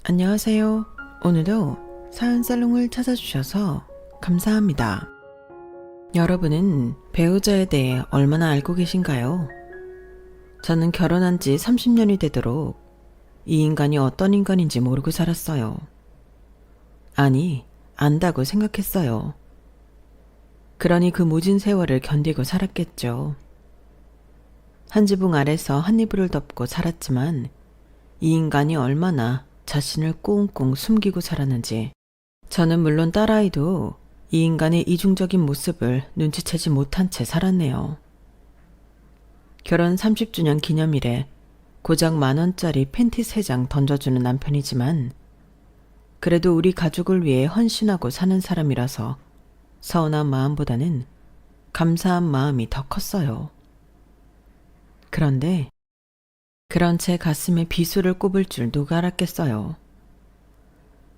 안녕하세요. 오늘도 사연살롱을 찾아주셔서 감사합니다. 여러분은 배우자에 대해 얼마나 알고 계신가요? 저는 결혼한 지 30년이 되도록 이 인간이 어떤 인간인지 모르고 살았어요. 아니, 안다고 생각했어요. 그러니 그 모진 세월을 견디고 살았겠죠. 한 지붕 아래서 한 이불을 덮고 살았지만 이 인간이 얼마나 자신을 꽁꽁 숨기고 살았는지 저는 물론 딸아이도 이 인간의 이중적인 모습을 눈치채지 못한 채 살았네요. 결혼 30주년 기념일에 고작 10,000원짜리 팬티 3장 던져주는 남편이지만 그래도 우리 가족을 위해 헌신하고 사는 사람이라서 서운한 마음보다는 감사한 마음이 더 컸어요. 그런데 그런 제 가슴에 비수를 꼽을 줄 누가 알았겠어요.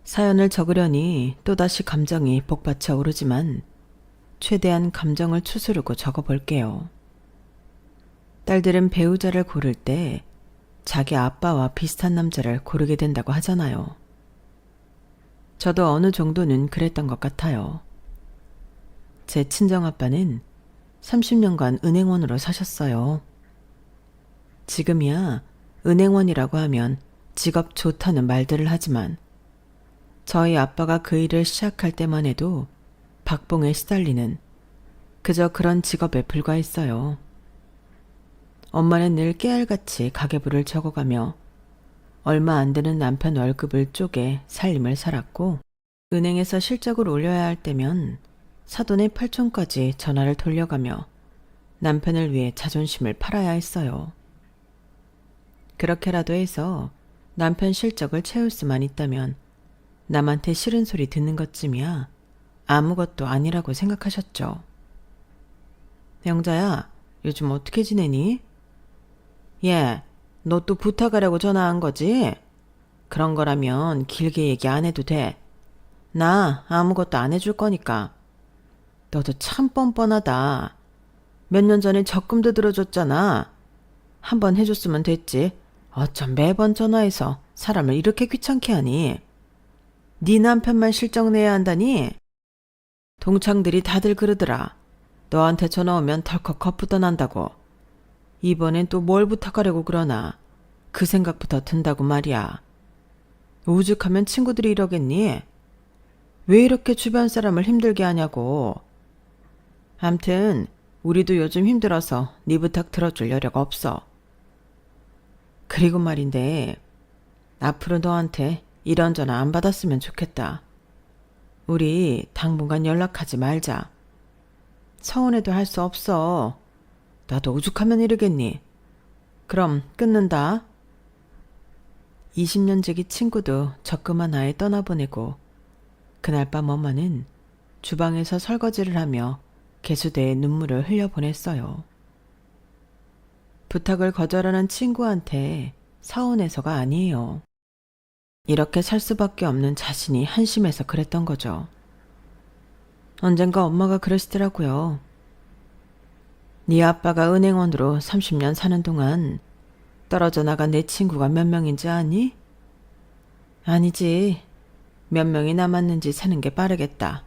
사연을 적으려니 또다시 감정이 복받쳐 오르지만 최대한 감정을 추스르고 적어볼게요. 딸들은 배우자를 고를 때 자기 아빠와 비슷한 남자를 고르게 된다고 하잖아요. 저도 어느 정도는 그랬던 것 같아요. 제 친정아빠는 30년간 은행원으로 사셨어요. 지금이야 은행원이라고 하면 직업 좋다는 말들을 하지만 저희 아빠가 그 일을 시작할 때만 해도 박봉에 시달리는 그저 그런 직업에 불과했어요. 엄마는 늘 깨알같이 가계부를 적어가며 얼마 안 되는 남편 월급을 쪼개 살림을 살았고 은행에서 실적을 올려야 할 때면 사돈의 팔촌까지 전화를 돌려가며 남편을 위해 자존심을 팔아야 했어요. 그렇게라도 해서 남편 실적을 채울 수만 있다면 남한테 싫은 소리 듣는 것쯤이야 아무것도 아니라고 생각하셨죠. 영자야, 요즘 어떻게 지내니? 예, 너 또 부탁하려고 전화한 거지? 그런 거라면 길게 얘기 안 해도 돼. 나 아무것도 안 해줄 거니까. 너도 참 뻔뻔하다. 몇 년 전에 적금도 들어줬잖아. 한번 해줬으면 됐지. 어쩜 매번 전화해서 사람을 이렇게 귀찮게 하니? 네 남편만 실적 내야 한다니? 동창들이 다들 그러더라. 너한테 전화 오면 덜컥 겁부터 난다고. 이번엔 또 뭘 부탁하려고 그러나. 그 생각부터 든다고 말이야. 오죽하면 친구들이 이러겠니? 왜 이렇게 주변 사람을 힘들게 하냐고. 암튼 우리도 요즘 힘들어서 네 부탁 들어줄 여력 없어. 그리고 말인데 앞으로 너한테 이런 전화 안 받았으면 좋겠다. 우리 당분간 연락하지 말자. 서운해도 할 수 없어. 나도 오죽하면 이러겠니. 그럼 끊는다. 20년 지기 친구도 적금 하나에 떠나보내고 그날 밤 엄마는 주방에서 설거지를 하며 개수대에 눈물을 흘려보냈어요. 부탁을 거절하는 친구한테 서운해서가 아니에요. 이렇게 살 수밖에 없는 자신이 한심해서 그랬던 거죠. 언젠가 엄마가 그러시더라고요. 네 아빠가 은행원으로 30년 사는 동안 떨어져 나간 내 친구가 몇 명인지 아니? 아니지. 몇 명이 남았는지 세는 게 빠르겠다.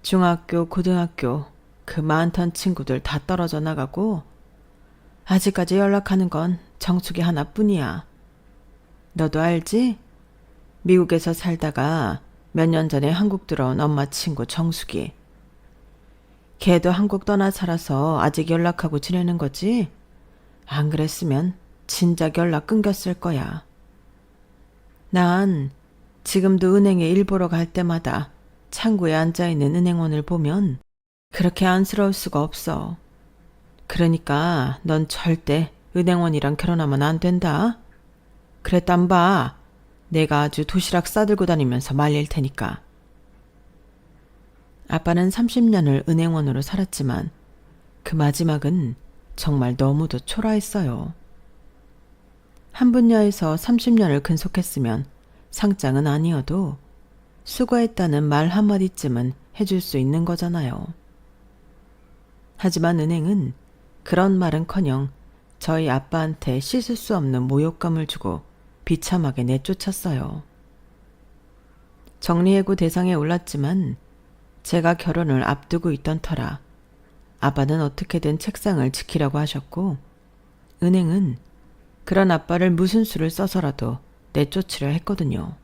중학교, 고등학교 그 많던 친구들 다 떨어져 나가고 아직까지 연락하는 건 정숙이 하나뿐이야. 너도 알지? 미국에서 살다가 몇 년 전에 한국 들어온 엄마 친구 정숙이. 걔도 한국 떠나 살아서 아직 연락하고 지내는 거지? 안 그랬으면 진작 연락 끊겼을 거야. 난 지금도 은행에 일 보러 갈 때마다 창구에 앉아있는 은행원을 보면 그렇게 안쓰러울 수가 없어. 그러니까 넌 절대 은행원이랑 결혼하면 안 된다. 그랬단 봐. 내가 아주 도시락 싸들고 다니면서 말릴 테니까. 아빠는 30년을 은행원으로 살았지만 그 마지막은 정말 너무도 초라했어요. 한 분야에서 30년을 근속했으면 상장은 아니어도 수고했다는 말 한마디쯤은 해줄 수 있는 거잖아요. 하지만 은행은 그런 말은커녕 저희 아빠한테 씻을 수 없는 모욕감을 주고 비참하게 내쫓았어요. 정리해고 대상에 올랐지만 제가 결혼을 앞두고 있던 터라 아빠는 어떻게든 책상을 지키려고 하셨고 은행은 그런 아빠를 무슨 수를 써서라도 내쫓으려 했거든요.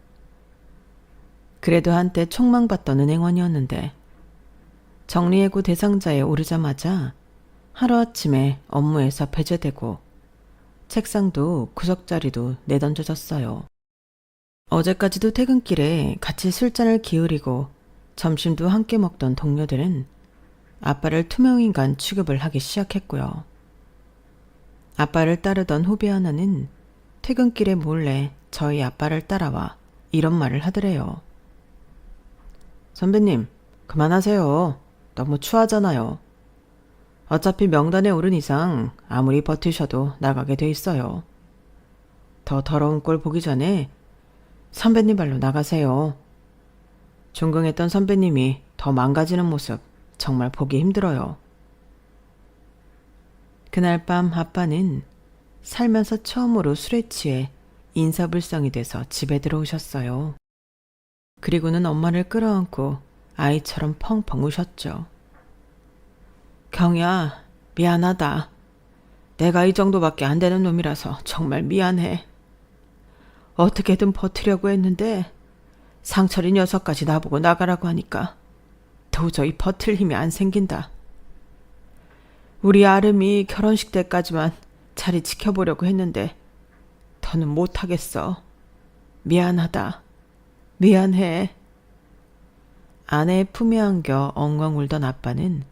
그래도 한때 촉망받던 은행원이었는데 정리해고 대상자에 오르자마자 하루아침에 업무에서 배제되고 책상도 구석자리도 내던져졌어요. 어제까지도 퇴근길에 같이 술잔을 기울이고 점심도 함께 먹던 동료들은 아빠를 투명인간 취급을 하기 시작했고요. 아빠를 따르던 후배 하나는 퇴근길에 몰래 저희 아빠를 따라와 이런 말을 하더래요. 선배님, 그만하세요. 너무 추하잖아요. 어차피 명단에 오른 이상 아무리 버티셔도 나가게 돼 있어요. 더 더러운 꼴 보기 전에 선배님 발로 나가세요. 존경했던 선배님이 더 망가지는 모습 정말 보기 힘들어요. 그날 밤 아빠는 살면서 처음으로 술에 취해 인사불성이 돼서 집에 들어오셨어요. 그리고는 엄마를 끌어안고 아이처럼 펑펑 우셨죠. 경야, 미안하다. 내가 이 정도밖에 안 되는 놈이라서 정말 미안해. 어떻게든 버티려고 했는데 상철이 녀석까지 나보고 나가라고 하니까 도저히 버틸 힘이 안 생긴다. 우리 아름이 결혼식 때까지만 자리 지켜보려고 했는데 더는 못하겠어. 미안하다. 미안해. 아내의 품에 안겨 엉엉 울던 아빠는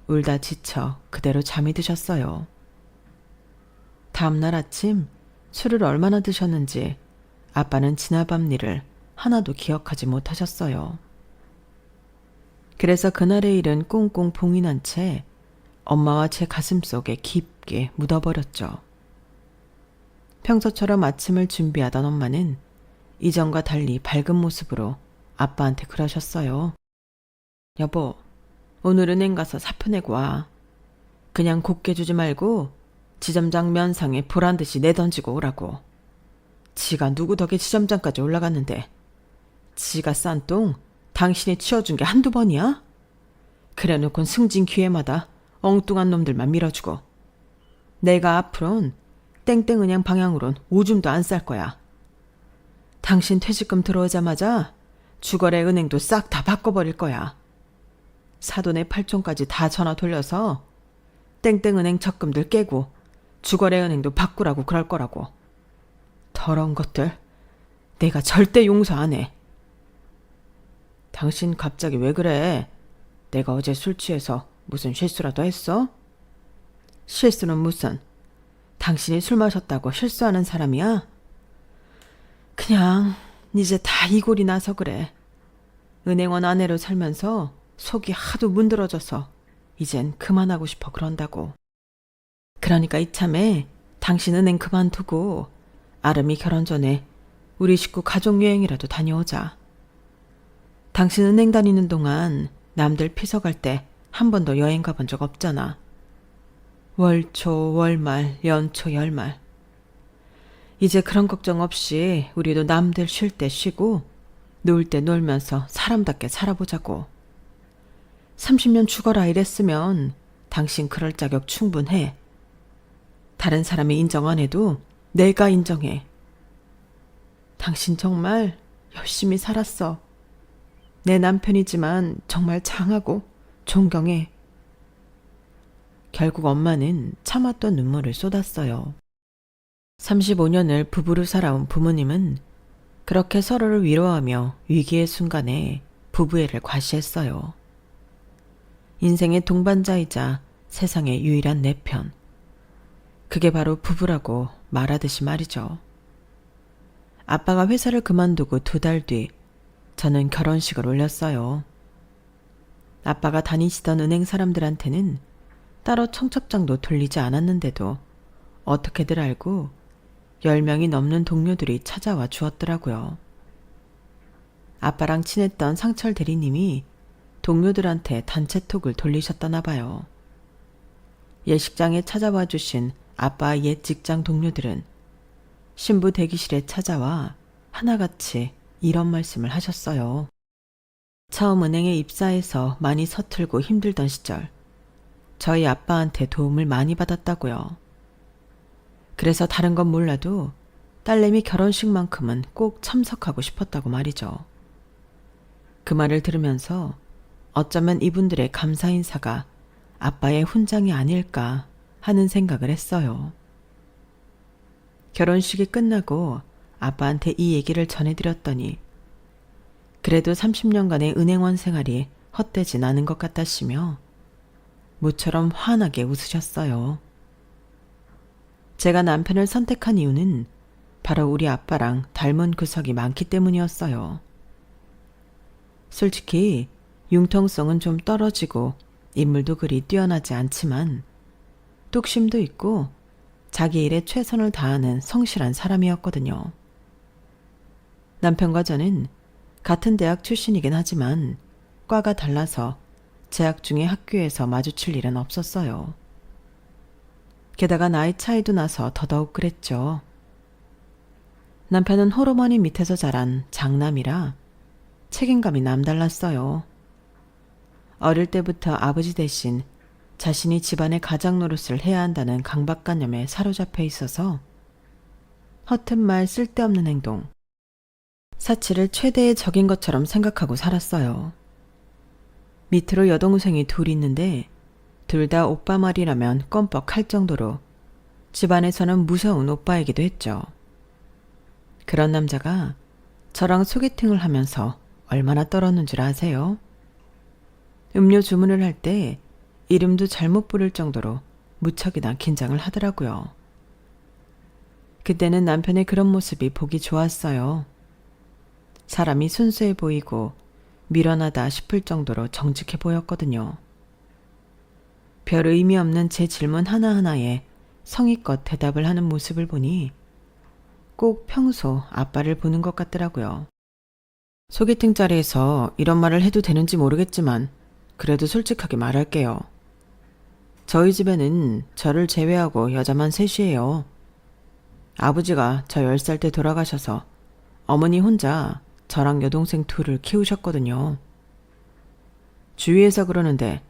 울다 지쳐 그대로 잠이 드셨어요. 다음날 아침 술을 얼마나 드셨는지 아빠는 지나밤 일을 하나도 기억하지 못하셨어요. 그래서 그날의 일은 꽁꽁 봉인한 채 엄마와 제 가슴속에 깊게 묻어버렸죠. 평소처럼 아침을 준비하던 엄마는 이전과 달리 밝은 모습으로 아빠한테 그러셨어요. 여보, 오늘 은행 가서 사표 내고 와. 그냥 곱게 주지 말고 지점장 면상에 보란듯이 내던지고 오라고. 지가 누구 덕에 지점장까지 올라갔는데 지가 싼 똥 당신이 치워준 게 한두 번이야? 그래놓곤 승진 기회마다 엉뚱한 놈들만 밀어주고 내가 앞으론 땡땡은행 방향으론 오줌도 안 쌀 거야. 당신 퇴직금 들어오자마자 주거래 은행도 싹 다 바꿔버릴 거야. 사돈의 8촌까지 다 전화 돌려서 땡땡은행 적금들 깨고 주거래 은행도 바꾸라고 그럴 거라고. 더러운 것들 내가 절대 용서 안 해. 당신 갑자기 왜 그래? 내가 어제 술 취해서 무슨 실수라도 했어? 실수는 무슨? 당신이 술 마셨다고 실수하는 사람이야? 그냥 이제 다 이골이 나서 그래. 은행원 아내로 살면서 속이 하도 문드러져서 이젠 그만하고 싶어 그런다고. 그러니까 이참에 당신 은행 그만두고 아름이 결혼 전에 우리 식구 가족여행이라도 다녀오자. 당신 은행 다니는 동안 남들 피서갈 때 한 번도 여행 가본 적 없잖아. 월초, 월말, 연초, 열말. 이제 그런 걱정 없이 우리도 남들 쉴 때 쉬고 놀 때 놀면서 사람답게 살아보자고. 30년 죽어라 이랬으면 당신 그럴 자격 충분해. 다른 사람이 인정 안 해도 내가 인정해. 당신 정말 열심히 살았어. 내 남편이지만 정말 장하고 존경해. 결국 엄마는 참았던 눈물을 쏟았어요. 35년을 부부로 살아온 부모님은 그렇게 서로를 위로하며 위기의 순간에 부부애를 과시했어요. 인생의 동반자이자 세상의 유일한 내 편. 그게 바로 부부라고 말하듯이 말이죠. 아빠가 회사를 그만두고 2달 뒤 저는 결혼식을 올렸어요. 아빠가 다니시던 은행 사람들한테는 따로 청첩장도 돌리지 않았는데도 어떻게들 알고 10명이 넘는 동료들이 찾아와 주었더라고요. 아빠랑 친했던 상철 대리님이 동료들한테 단체톡을 돌리셨다나 봐요. 예식장에 찾아와 주신 아빠의 옛 직장 동료들은 신부 대기실에 찾아와 하나같이 이런 말씀을 하셨어요. 처음 은행에 입사해서 많이 서툴고 힘들던 시절 저희 아빠한테 도움을 많이 받았다고요. 그래서 다른 건 몰라도 딸내미 결혼식만큼은 꼭 참석하고 싶었다고 말이죠. 그 말을 들으면서 어쩌면 이분들의 감사 인사가 아빠의 훈장이 아닐까 하는 생각을 했어요. 결혼식이 끝나고 아빠한테 이 얘기를 전해드렸더니 그래도 30년간의 은행원 생활이 헛되진 않은 것 같다시며 모처럼 환하게 웃으셨어요. 제가 남편을 선택한 이유는 바로 우리 아빠랑 닮은 구석이 많기 때문이었어요. 솔직히 융통성은 좀 떨어지고 인물도 그리 뛰어나지 않지만 뚝심도 있고 자기 일에 최선을 다하는 성실한 사람이었거든요. 남편과 저는 같은 대학 출신이긴 하지만 과가 달라서 재학 중에 학교에서 마주칠 일은 없었어요. 게다가 나이 차이도 나서 더더욱 그랬죠. 남편은 홀어머니 밑에서 자란 장남이라 책임감이 남달랐어요. 어릴 때부터 아버지 대신 자신이 집안의 가장 노릇을 해야 한다는 강박관념에 사로잡혀 있어서 허튼 말 쓸데없는 행동, 사치를 최대의 적인 것처럼 생각하고 살았어요. 밑으로 여동생이 둘 있는데 둘 다 오빠 말이라면 껌뻑할 정도로 집안에서는 무서운 오빠이기도 했죠. 그런 남자가 저랑 소개팅을 하면서 얼마나 떨었는 줄 아세요? 음료 주문을 할 때 이름도 잘못 부를 정도로 무척이나 긴장을 하더라고요. 그때는 남편의 그런 모습이 보기 좋았어요. 사람이 순수해 보이고 미련하다 싶을 정도로 정직해 보였거든요. 별 의미 없는 제 질문 하나하나에 성의껏 대답을 하는 모습을 보니 꼭 평소 아빠를 보는 것 같더라고요. 소개팅 자리에서 이런 말을 해도 되는지 모르겠지만 그래도 솔직하게 말할게요. 저희 집에는 저를 제외하고 여자만 셋이에요. 아버지가 저 10살 때 돌아가셔서 어머니 혼자 저랑 여동생 둘을 키우셨거든요. 주위에서 그러는데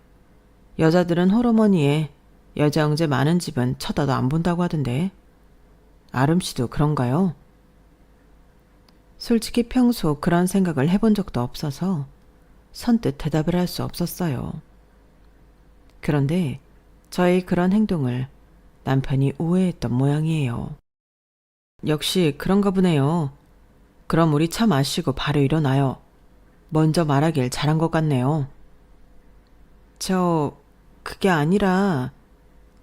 여자들은 홀어머니에 여자 형제 많은 집은 쳐다도 안 본다고 하던데 아름 씨도 그런가요? 솔직히 평소 그런 생각을 해본 적도 없어서 선뜻 대답을 할 수 없었어요. 그런데 저의 그런 행동을 남편이 오해했던 모양이에요. 역시 그런가 보네요. 그럼 우리 차 마시고 바로 일어나요. 먼저 말하길 잘한 것 같네요. 그게 아니라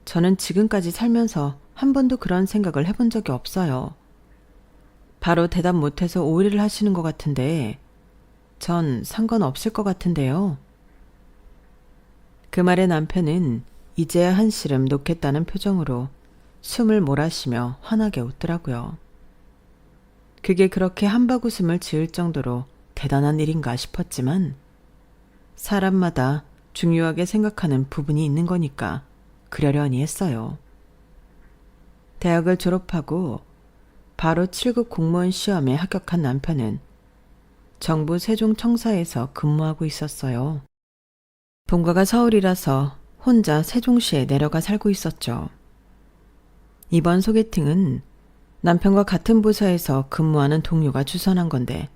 저는 지금까지 살면서 한 번도 그런 생각을 해본 적이 없어요. 바로 대답 못해서 오해를 하시는 것 같은데 전 상관없을 것 같은데요. 그 말에 남편은 이제야 한시름 놓겠다는 표정으로 숨을 몰아쉬며 환하게 웃더라고요. 그게 그렇게 한바구음을 지을 정도로 대단한 일인가 싶었지만 사람마다 중요하게 생각하는 부분이 있는 거니까 그러려니 했어요. 대학을 졸업하고 바로 7급 공무원 시험에 합격한 남편은 정부 세종청사에서 근무하고 있었어요. 본가가 서울이라서 혼자 세종시에 내려가 살고 있었죠. 이번 소개팅은 남편과 같은 부서에서 근무하는 동료가 주선한 건데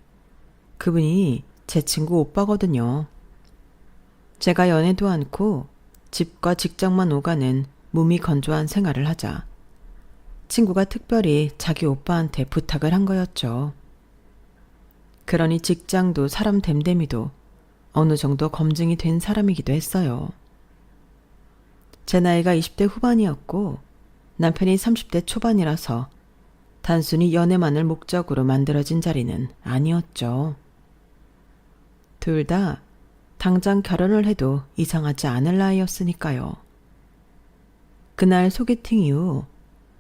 그분이 제 친구 오빠거든요. 제가 연애도 않고 집과 직장만 오가는 몸이 건조한 생활을 하자 친구가 특별히 자기 오빠한테 부탁을 한 거였죠. 그러니 직장도 사람 됨됨이도 어느 정도 검증이 된 사람이기도 했어요. 제 나이가 20대 후반이었고 남편이 30대 초반이라서 단순히 연애만을 목적으로 만들어진 자리는 아니었죠. 둘 다 당장 결혼을 해도 이상하지 않을 나이였으니까요. 그날 소개팅 이후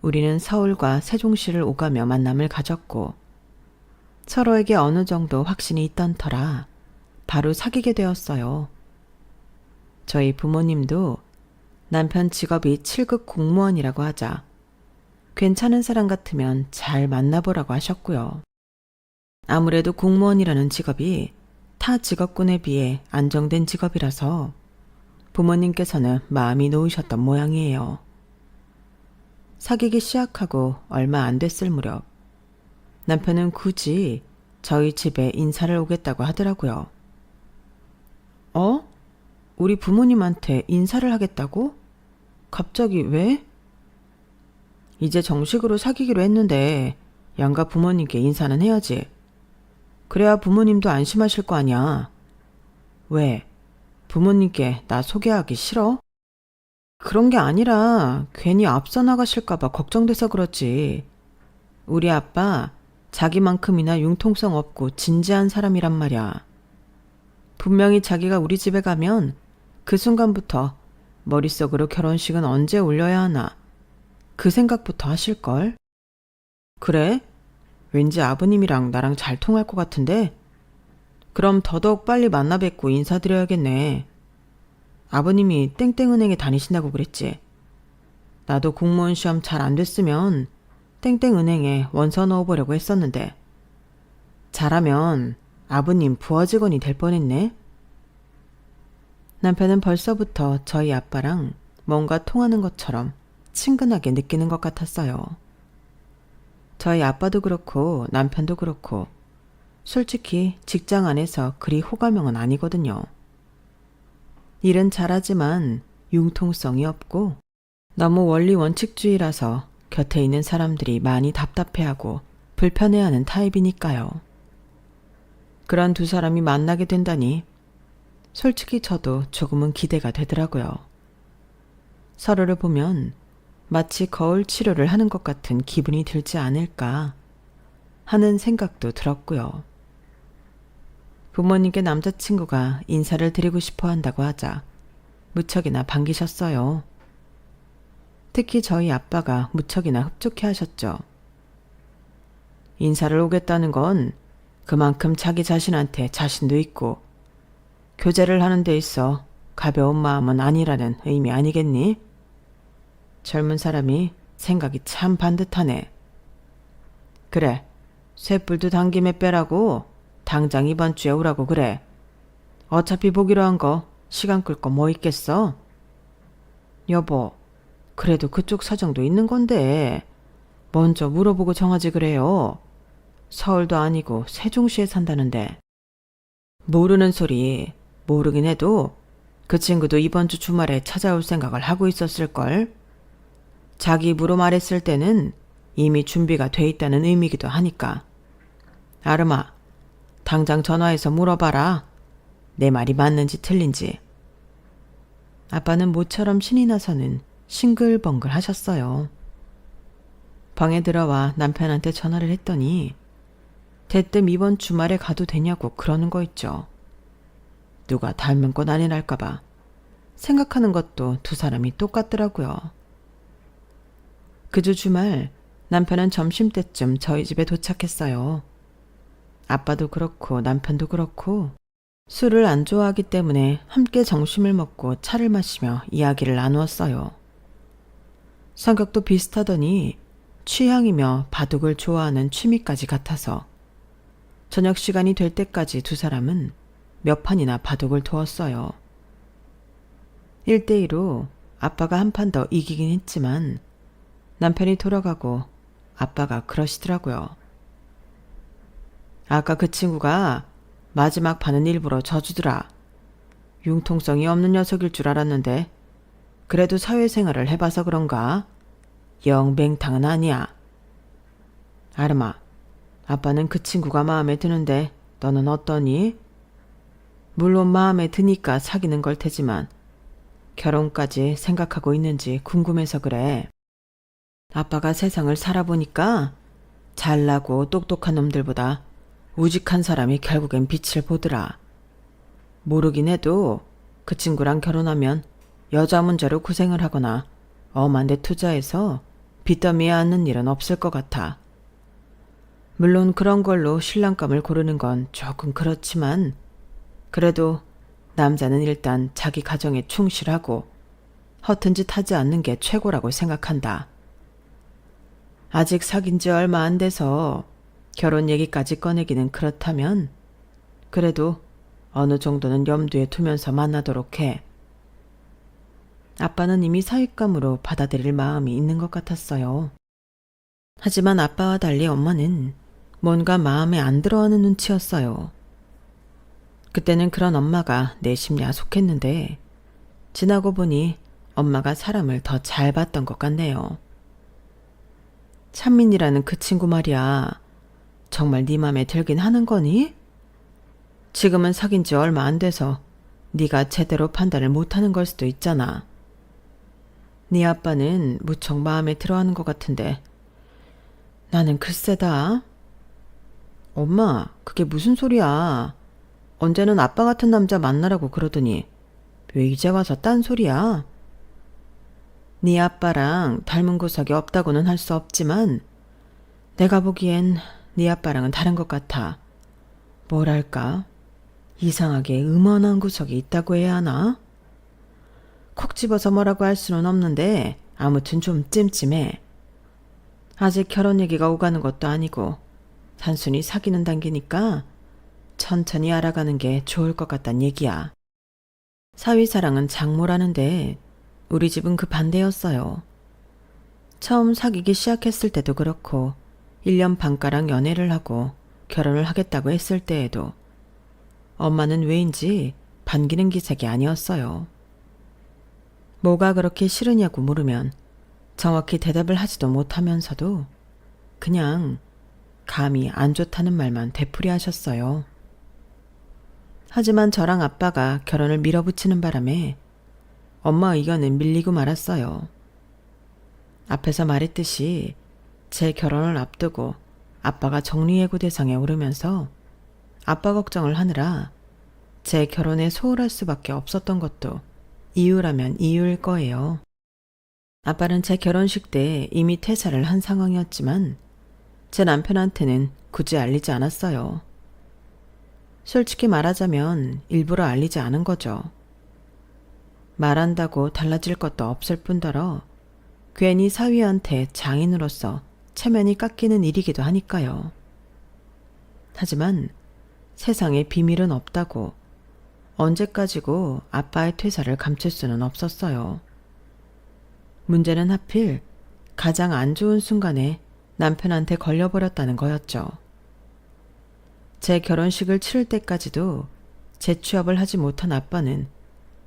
우리는 서울과 세종시를 오가며 만남을 가졌고 서로에게 어느 정도 확신이 있던 터라 바로 사귀게 되었어요. 저희 부모님도 남편 직업이 7급 공무원이라고 하자 괜찮은 사람 같으면 잘 만나보라고 하셨고요. 아무래도 공무원이라는 직업이 타 직업군에 비해 안정된 직업이라서 부모님께서는 마음이 놓이셨던 모양이에요. 사귀기 시작하고 얼마 안 됐을 무렵 남편은 굳이 저희 집에 인사를 오겠다고 하더라고요. 우리 부모님한테 인사를 하겠다고? 갑자기 왜? 이제 정식으로 사귀기로 했는데 양가 부모님께 인사는 해야지. 그래야 부모님도 안심하실 거 아니야. 왜? 부모님께 나 소개하기 싫어? 그런 게 아니라 괜히 앞서 나가실까봐 걱정돼서 그렇지. 우리 아빠 자기만큼이나 융통성 없고 진지한 사람이란 말이야. 분명히 자기가 우리 집에 가면 그 순간부터 머릿속으로 결혼식은 언제 올려야 하나 그 생각부터 하실걸? 그래? 왠지 아버님이랑 나랑 잘 통할 것 같은데? 그럼 더더욱 빨리 만나 뵙고 인사드려야겠네. 아버님이 땡땡은행에 다니신다고 그랬지. 나도 공무원 시험 잘 안 됐으면 땡땡은행에 원서 넣어보려고 했었는데 잘하면 아버님 부하 직원이 될 뻔했네. 남편은 벌써부터 저희 아빠랑 뭔가 통하는 것처럼 친근하게 느끼는 것 같았어요. 저희 아빠도 그렇고 남편도 그렇고 솔직히 직장 안에서 그리 호감형은 아니거든요. 일은 잘하지만 융통성이 없고 너무 원리 원칙주의라서 곁에 있는 사람들이 많이 답답해하고 불편해하는 타입이니까요. 그런 두 사람이 만나게 된다니 솔직히 저도 조금은 기대가 되더라고요. 서로를 보면 마치 거울 치료를 하는 것 같은 기분이 들지 않을까 하는 생각도 들었고요. 부모님께 남자친구가 인사를 드리고 싶어 한다고 하자 무척이나 반기셨어요. 특히 저희 아빠가 무척이나 흡족해 하셨죠. 인사를 오겠다는 건 그만큼 자기 자신한테 자신도 있고 교제를 하는 데 있어 가벼운 마음은 아니라는 의미 아니겠니? 젊은 사람이 생각이 참 반듯하네. 그래, 쇳불도 당김에 빼라고 당장 이번 주에 오라고 그래. 어차피 보기로 한 거 시간 끌 거 뭐 있겠어? 여보, 그래도 그쪽 사정도 있는 건데 먼저 물어보고 정하지 그래요. 서울도 아니고 세종시에 산다는데. 모르는 소리. 모르긴 해도 그 친구도 이번 주 주말에 찾아올 생각을 하고 있었을걸. 자기 입으로 말했을 때는 이미 준비가 돼 있다는 의미기도 하니까. 아름아, 당장 전화해서 물어봐라. 내 말이 맞는지 틀린지. 아빠는 모처럼 신이 나서는 싱글벙글 하셨어요. 방에 들어와 남편한테 전화를 했더니 대뜸 이번 주말에 가도 되냐고 그러는 거 있죠. 누가 닮은 것 아니랄까봐 생각하는 것도 두 사람이 똑같더라고요. 그 주 주말 남편은 점심때쯤 저희 집에 도착했어요. 아빠도 그렇고 남편도 그렇고 술을 안 좋아하기 때문에 함께 점심을 먹고 차를 마시며 이야기를 나누었어요. 성격도 비슷하더니 취향이며 바둑을 좋아하는 취미까지 같아서 저녁 시간이 될 때까지 두 사람은 몇 판이나 바둑을 두었어요. 1대2로 아빠가 한 판 더 이기긴 했지만 남편이 돌아가고 아빠가 그러시더라고요. 아까 그 친구가 마지막 판은 일부러 져주더라. 융통성이 없는 녀석일 줄 알았는데 그래도 사회생활을 해봐서 그런가? 영 맹탕은 아니야. 아름아, 아빠는 그 친구가 마음에 드는데 너는 어떠니? 물론 마음에 드니까 사귀는 걸 테지만 결혼까지 생각하고 있는지 궁금해서 그래. 아빠가 세상을 살아보니까 잘나고 똑똑한 놈들보다 우직한 사람이 결국엔 빛을 보더라. 모르긴 해도 그 친구랑 결혼하면 여자 문제로 고생을 하거나 엄한 데 투자해서 빚더미에 앉는 일은 없을 것 같아. 물론 그런 걸로 신랑감을 고르는 건 조금 그렇지만 그래도 남자는 일단 자기 가정에 충실하고 허튼 짓 하지 않는 게 최고라고 생각한다. 아직 사귄 지 얼마 안 돼서 결혼 얘기까지 꺼내기는 그렇다면 그래도 어느 정도는 염두에 두면서 만나도록 해. 아빠는 이미 사윗감으로 받아들일 마음이 있는 것 같았어요. 하지만 아빠와 달리 엄마는 뭔가 마음에 안 들어하는 눈치였어요. 그때는 그런 엄마가 내심 야속했는데 지나고 보니 엄마가 사람을 더 잘 봤던 것 같네요. 찬민이라는 그 친구 말이야. 정말 네 맘에 들긴 하는 거니? 지금은 사귄 지 얼마 안 돼서 네가 제대로 판단을 못하는 걸 수도 있잖아. 네 아빠는 무척 마음에 들어하는 것 같은데 나는 글쎄다. 엄마, 그게 무슨 소리야. 언제는 아빠 같은 남자 만나라고 그러더니 왜 이제 와서 딴 소리야? 네 아빠랑 닮은 구석이 없다고는 할 수 없지만 내가 보기엔 네 아빠랑은 다른 것 같아. 뭐랄까, 이상하게 음원한 구석이 있다고 해야 하나? 콕 집어서 뭐라고 할 수는 없는데 아무튼 좀 찜찜해. 아직 결혼 얘기가 오가는 것도 아니고 단순히 사귀는 단계니까 천천히 알아가는 게 좋을 것 같단 얘기야. 사위사랑은 장모라는데 우리 집은 그 반대였어요. 처음 사귀기 시작했을 때도 그렇고 1년 반가량 연애를 하고 결혼을 하겠다고 했을 때에도 엄마는 왜인지 반기는 기색이 아니었어요. 뭐가 그렇게 싫으냐고 물으면 정확히 대답을 하지도 못하면서도 그냥 감이 안 좋다는 말만 되풀이하셨어요. 하지만 저랑 아빠가 결혼을 밀어붙이는 바람에 엄마 의견은 밀리고 말았어요. 앞에서 말했듯이 제 결혼을 앞두고 아빠가 정리해고 대상에 오르면서 아빠 걱정을 하느라 제 결혼에 소홀할 수밖에 없었던 것도 이유라면 이유일 거예요. 아빠는 제 결혼식 때 이미 퇴사를 한 상황이었지만 제 남편한테는 굳이 알리지 않았어요. 솔직히 말하자면 일부러 알리지 않은 거죠. 말한다고 달라질 것도 없을 뿐더러 괜히 사위한테 장인으로서 체면이 깎이는 일이기도 하니까요. 하지만 세상에 비밀은 없다고 언제까지고 아빠의 퇴사를 감출 수는 없었어요. 문제는 하필 가장 안 좋은 순간에 남편한테 걸려버렸다는 거였죠. 제 결혼식을 치를 때까지도 재취업을 하지 못한 아빠는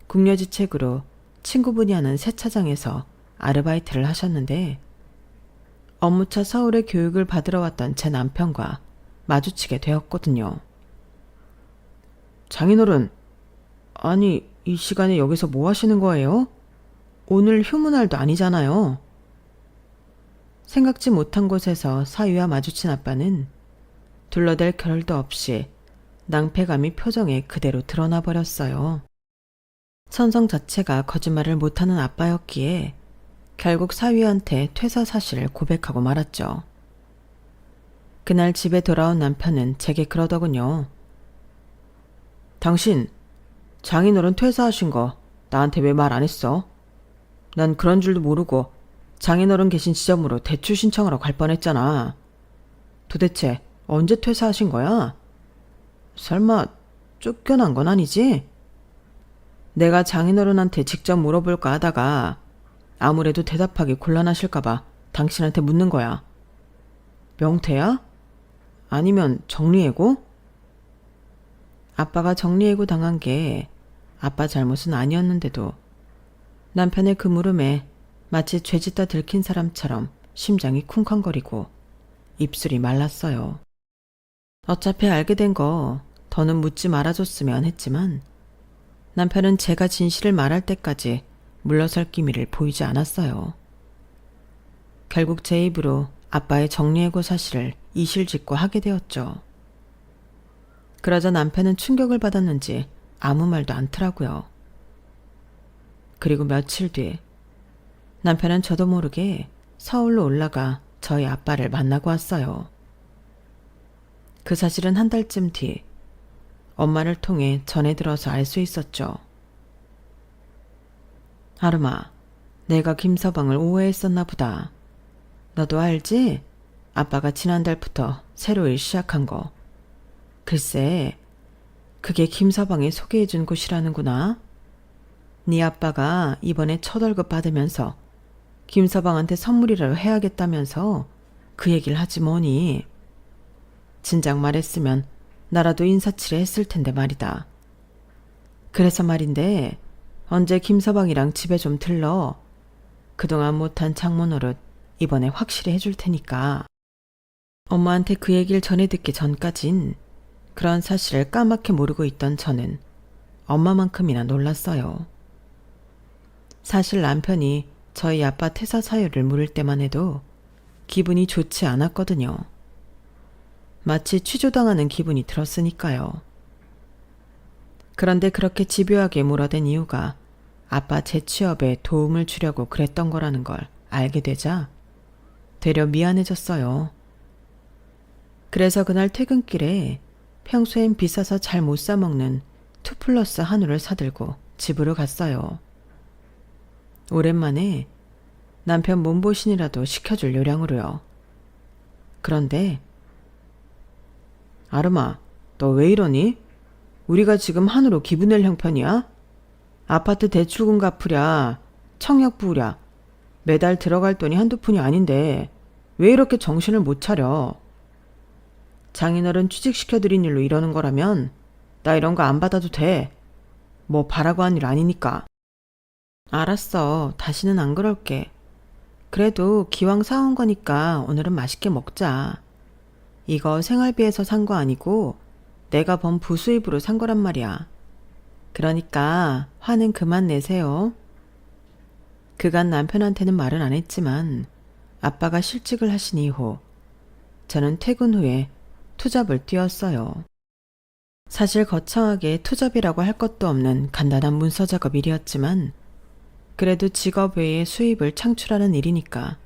궁여지책으로 친구분이 하는 세차장에서 아르바이트를 하셨는데 업무차 서울에 교육을 받으러 왔던 제 남편과 마주치게 되었거든요. 장인어른, 아니 이 시간에 여기서 뭐 하시는 거예요? 오늘 휴무날도 아니잖아요. 생각지 못한 곳에서 사위와 마주친 아빠는 둘러댈 겨를도 없이 낭패감이 표정에 그대로 드러나 버렸어요. 천성 자체가 거짓말을 못하는 아빠였기에 결국 사위한테 퇴사 사실을 고백하고 말았죠. 그날 집에 돌아온 남편은 제게 그러더군요. 당신 장인어른 퇴사하신 거 나한테 왜 말 안 했어? 난 그런 줄도 모르고 장인어른 계신 지점으로 대출 신청하러 갈 뻔했잖아. 도대체 언제 퇴사하신 거야? 설마 쫓겨난 건 아니지? 내가 장인어른한테 직접 물어볼까 하다가 아무래도 대답하기 곤란하실까봐 당신한테 묻는 거야. 명태야? 아니면 정리해고? 아빠가 정리해고 당한 게 아빠 잘못은 아니었는데도 남편의 그 물음에 마치 죄짓다 들킨 사람처럼 심장이 쿵쾅거리고 입술이 말랐어요. 어차피 알게 된 거 더는 묻지 말아줬으면 했지만 남편은 제가 진실을 말할 때까지 물러설 기미를 보이지 않았어요. 결국 제 입으로 아빠의 정리해고 사실을 이실직고 하게 되었죠. 그러자 남편은 충격을 받았는지 아무 말도 않더라고요. 그리고 며칠 뒤 남편은 저도 모르게 서울로 올라가 저희 아빠를 만나고 왔어요. 그 사실은 한 달쯤 뒤 엄마를 통해 전해 들어서 알 수 있었죠. 아름아, 내가 김서방을 오해했었나 보다. 너도 알지? 아빠가 지난달부터 새로 일 시작한 거. 글쎄, 그게 김서방이 소개해준 곳이라는구나. 네 아빠가 이번에 첫 월급 받으면서 김서방한테 선물이라도 해야겠다면서 그 얘기를 하지 뭐니. 진작 말했으면 나라도 인사치레 했을 텐데 말이다. 그래서 말인데 언제 김서방이랑 집에 좀 들러. 그동안 못한 장모 노릇 이번에 확실히 해줄 테니까. 엄마한테 그 얘기를 전해 듣기 전까진 그런 사실을 까맣게 모르고 있던 저는 엄마만큼이나 놀랐어요. 사실 남편이 저희 아빠 퇴사 사유를 물을 때만 해도 기분이 좋지 않았거든요. 마치 취조당하는 기분이 들었으니까요. 그런데 그렇게 집요하게 물어댄 이유가 아빠 재취업에 도움을 주려고 그랬던 거라는 걸 알게 되자 되려 미안해졌어요. 그래서 그날 퇴근길에 평소엔 비싸서 잘 못 사먹는 2플러스 한우를 사들고 집으로 갔어요. 오랜만에 남편 몸보신이라도 시켜줄 요량으로요. 그런데 아름아, 너 왜 이러니? 우리가 지금 한우로 기분 낼 형편이야? 아파트 대출금 갚으랴, 청약 부으랴, 매달 들어갈 돈이 한두 푼이 아닌데 왜 이렇게 정신을 못 차려? 장인어른 취직시켜드린 일로 이러는 거라면 나 이런 거 안 받아도 돼. 뭐 바라고 한 일 아니니까. 알았어. 다시는 안 그럴게. 그래도 기왕 사온 거니까 오늘은 맛있게 먹자. 이거 생활비에서 산 거 아니고 내가 번 부수입으로 산 거란 말이야. 그러니까 화는 그만 내세요. 그간 남편한테는 말은 안 했지만 아빠가 실직을 하신 이후 저는 퇴근 후에 투잡을 뛰었어요. 사실 거창하게 투잡이라고 할 것도 없는 간단한 문서 작업 일이었지만 그래도 직업 외에 수입을 창출하는 일이니까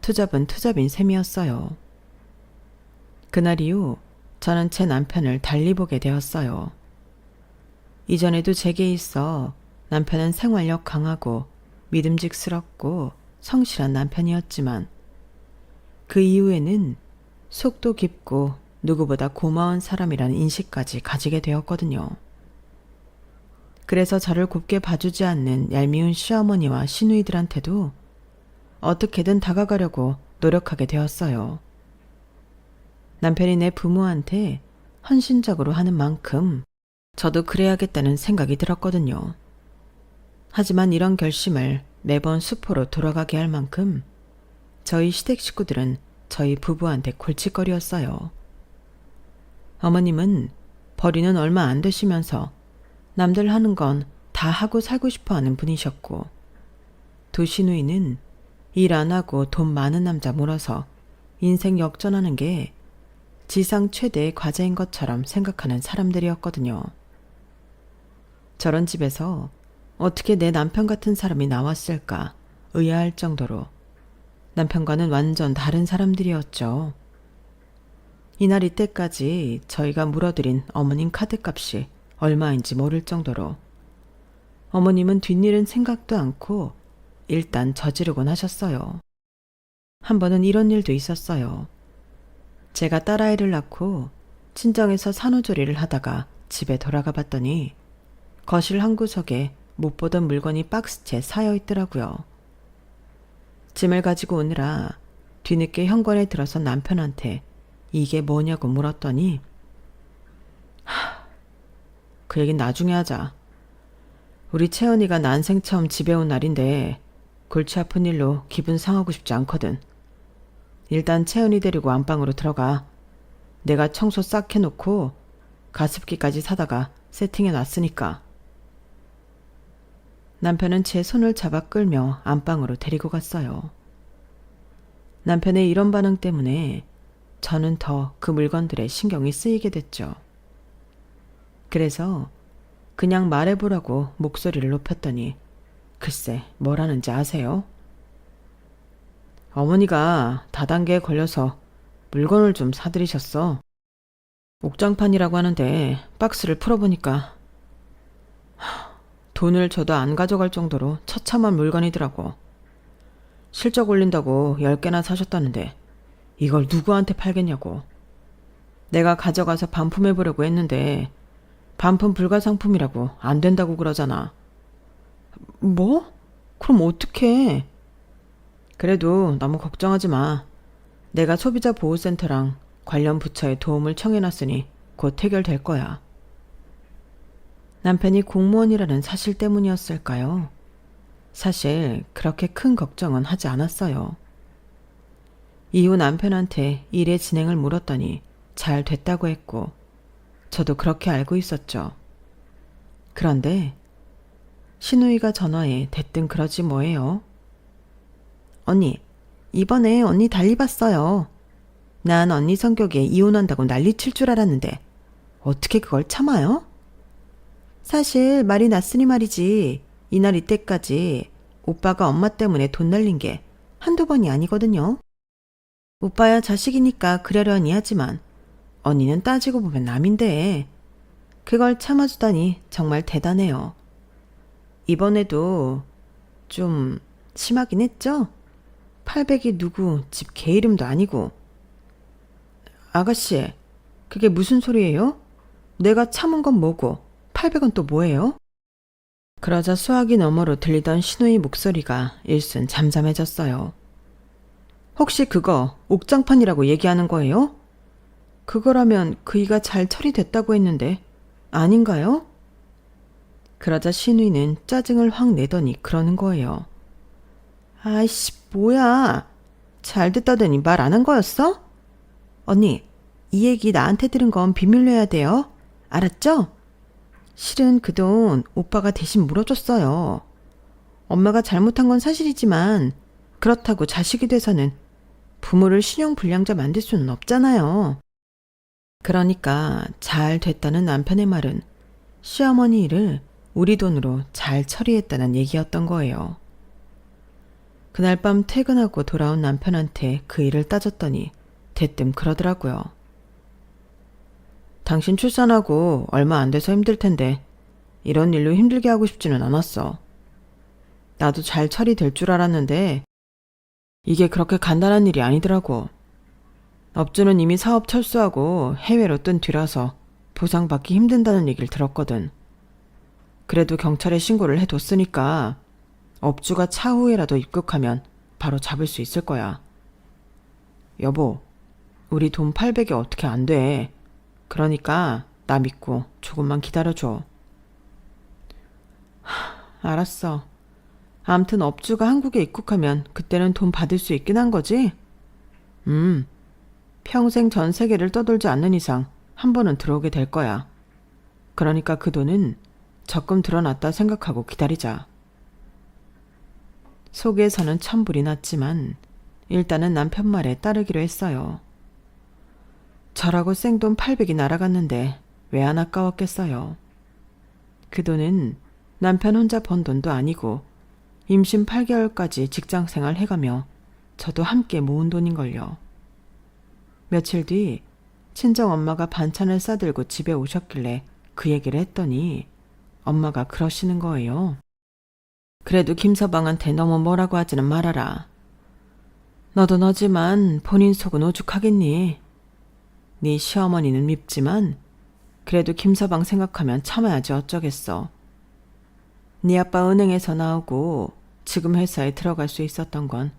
투잡은 투잡인 셈이었어요. 그날 이후 저는 제 남편을 달리 보게 되었어요. 이전에도 제게 있어 남편은 생활력 강하고 믿음직스럽고 성실한 남편이었지만 그 이후에는 속도 깊고 누구보다 고마운 사람이라는 인식까지 가지게 되었거든요. 그래서 저를 곱게 봐주지 않는 얄미운 시어머니와 시누이들한테도 어떻게든 다가가려고 노력하게 되었어요. 남편이 내 부모한테 헌신적으로 하는 만큼 저도 그래야겠다는 생각이 들었거든요. 하지만 이런 결심을 매번 수포로 돌아가게 할 만큼 저희 시댁 식구들은 저희 부부한테 골칫거리였어요. 어머님은 벌이는 얼마 안 되시면서 남들 하는 건 다 하고 살고 싶어 하는 분이셨고 두 시누이는 일 안 하고 돈 많은 남자 몰아서 인생 역전하는 게 지상 최대의 과제인 것처럼 생각하는 사람들이었거든요. 저런 집에서 어떻게 내 남편 같은 사람이 나왔을까 의아할 정도로 남편과는 완전 다른 사람들이었죠. 이날 이때까지 저희가 물어드린 어머님 카드값이 얼마인지 모를 정도로 어머님은 뒷일은 생각도 않고 일단 저지르곤 하셨어요. 한 번은 이런 일도 있었어요. 제가 딸아이를 낳고 친정에서 산후조리를 하다가 집에 돌아가 봤더니 거실 한 구석에 못 보던 물건이 박스채 쌓여 있더라고요. 짐을 가지고 오느라 뒤늦게 현관에 들어서 남편한테 이게 뭐냐고 물었더니 그 얘긴 나중에 하자. 우리 채연이가 난생 처음 집에 온 날인데 골치 아픈 일로 기분 상하고 싶지 않거든. 일단 채연이 데리고 안방으로 들어가. 내가 청소 싹 해놓고 가습기까지 사다가 세팅해 놨으니까. 남편은 제 손을 잡아 끌며 안방으로 데리고 갔어요. 남편의 이런 반응 때문에 저는 더 그 물건들에 신경이 쓰이게 됐죠. 그래서 그냥 말해보라고 목소리를 높였더니 글쎄 뭘 하는지 아세요? 어머니가 다단계에 걸려서 물건을 좀 사들이셨어. 옥장판이라고 하는데 박스를 풀어보니까 돈을 줘도 안 가져갈 정도로 처참한 물건이더라고. 실적 올린다고 10개나 사셨다는데 이걸 누구한테 팔겠냐고. 내가 가져가서 반품해보려고 했는데 반품 불가 상품이라고 안 된다고 그러잖아. 뭐? 그럼 어떡해? 그래도 너무 걱정하지 마. 내가 소비자보호센터랑 관련 부처에 도움을 청해놨으니 곧 해결될 거야. 남편이 공무원이라는 사실 때문이었을까요? 사실 그렇게 큰 걱정은 하지 않았어요. 이후 남편한테 일의 진행을 물었더니 잘 됐다고 했고 저도 그렇게 알고 있었죠. 그런데 신우이가 전화해 대뜸 그러지 뭐예요. 언니, 이번에 언니 달리 봤어요. 난 언니 성격에 이혼한다고 난리칠 줄 알았는데 어떻게 그걸 참아요? 사실 말이 났으니 말이지 이날 이때까지 오빠가 엄마 때문에 돈 날린 게 한두 번이 아니거든요. 오빠야 자식이니까 그러려니 하지만 언니는 따지고 보면 남인데 그걸 참아주다니 정말 대단해요. 이번에도 좀 심하긴 했죠? 800이 누구 집 개 이름도 아니고. 아가씨, 그게 무슨 소리예요? 내가 참은 건 뭐고 800은 또 뭐예요? 그러자 수화기 너머로 들리던 신우의 목소리가 일순 잠잠해졌어요. 혹시 그거 옥장판이라고 얘기하는 거예요? 그거라면 그이가 잘 처리됐다고 했는데 아닌가요? 그러자 신우이는 짜증을 확 내더니 그러는 거예요. 아이씨, 뭐야. 잘 됐다더니 말 안 한 거였어? 언니, 이 얘기 나한테 들은 건 비밀로 해야 돼요. 알았죠? 실은 그 돈 오빠가 대신 물어줬어요. 엄마가 잘못한 건 사실이지만 그렇다고 자식이 돼서는 부모를 신용불량자 만들 수는 없잖아요. 그러니까 잘 됐다는 남편의 말은 시어머니 일을 우리 돈으로 잘 처리했다는 얘기였던 거예요. 그날 밤 퇴근하고 돌아온 남편한테 그 일을 따졌더니 대뜸 그러더라고요. 당신 출산하고 얼마 안 돼서 힘들 텐데 이런 일로 힘들게 하고 싶지는 않았어. 나도 잘 처리될 줄 알았는데 이게 그렇게 간단한 일이 아니더라고. 업주는 이미 사업 철수하고 해외로 뜬 뒤라서 보상받기 힘든다는 얘기를 들었거든. 그래도 경찰에 신고를 해뒀으니까 업주가 차후에라도 입국하면 바로 잡을 수 있을 거야. 여보, 우리 돈 800이 어떻게 안 돼. 그러니까 나 믿고 조금만 기다려줘. 알았어. 암튼 업주가 한국에 입국하면 그때는 돈 받을 수 있긴 한 거지? 평생 전 세계를 떠돌지 않는 이상 한 번은 들어오게 될 거야. 그러니까 그 돈은 적금 들어놨다 생각하고 기다리자. 속에서는 천불이 났지만 일단은 남편 말에 따르기로 했어요. 저라고 생돈 800이 날아갔는데 왜 안 아까웠겠어요. 그 돈은 남편 혼자 번 돈도 아니고 임신 8개월까지 직장생활 해가며 저도 함께 모은 돈인걸요. 며칠 뒤 친정엄마가 반찬을 싸들고 집에 오셨길래 그 얘기를 했더니 엄마가 그러시는 거예요. 그래도 김서방한테 너무 뭐라고 하지는 말아라. 너도 너지만 본인 속은 오죽하겠니? 네 시어머니는 밉지만 그래도 김서방 생각하면 참아야지 어쩌겠어. 네 아빠 은행에서 나오고 지금 회사에 들어갈 수 있었던 건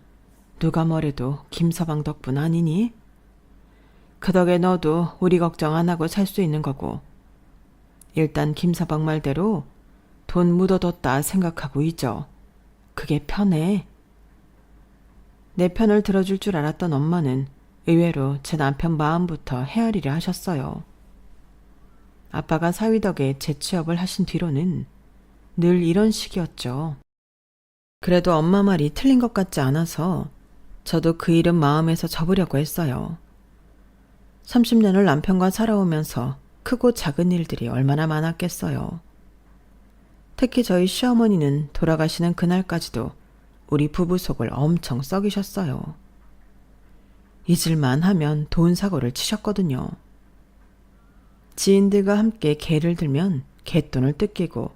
누가 뭐래도 김서방 덕분 아니니? 그 덕에 너도 우리 걱정 안 하고 살 수 있는 거고. 일단 김서방 말대로 돈 묻어뒀다 생각하고 잊어. 그게 편해. 내 편을 들어줄 줄 알았던 엄마는 의외로 제 남편 마음부터 헤아리려 하셨어요. 아빠가 사위 덕에 재취업을 하신 뒤로는 늘 이런 식이었죠. 그래도 엄마 말이 틀린 것 같지 않아서 저도 그 일은 마음에서 접으려고 했어요. 30년을 남편과 살아오면서 크고 작은 일들이 얼마나 많았겠어요. 특히 저희 시어머니는 돌아가시는 그날까지도 우리 부부 속을 엄청 썩이셨어요. 잊을만 하면 돈 사고를 치셨거든요. 지인들과 함께 개를 들면 갯돈을 뜯기고